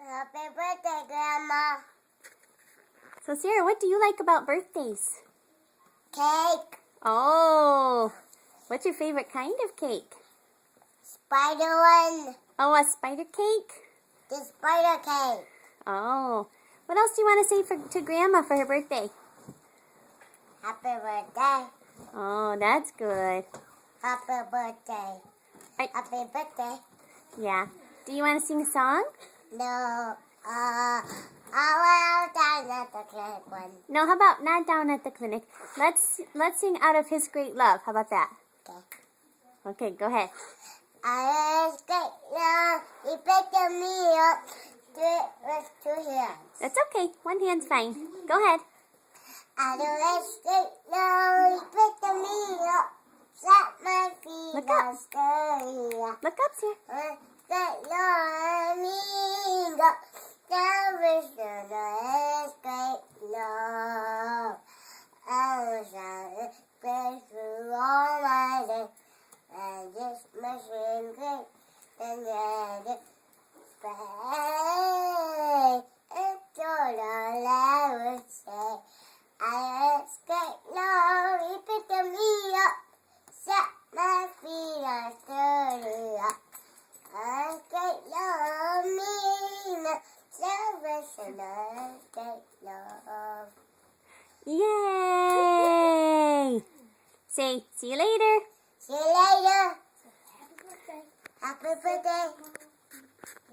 Happy birthday, Grandma. So, Sarah, what do you like about birthdays? Cake. Oh, what's your favorite kind of cake? Spider one. Oh, a spider cake? The spider cake. Oh, what else do you want to say to Grandma for her birthday? Happy birthday. Oh, that's good. Happy birthday. I- Happy birthday. Yeah. Do you want to sing a song? No, I will down at the clinic one. No, how about not down at the clinic? Let's sing Out of His Great Love. How about that? Okay. Okay, go ahead. I was great love. He picked me up. Do it with 2 hands. That's okay. One hand's fine. Go ahead. I was great love. He picked me up. Set my feet Look up. on stir. Look up, Sarah. Great love, me go. Salvation is great love. I was grateful all my day. And this machine great and let it pray. It's all I would say. I was great love. He picked me up. Set my feet on sturdy up. I great love me. Salvation is great love. Yay! Say, see you later. See you later. Happy birthday. Happy birthday.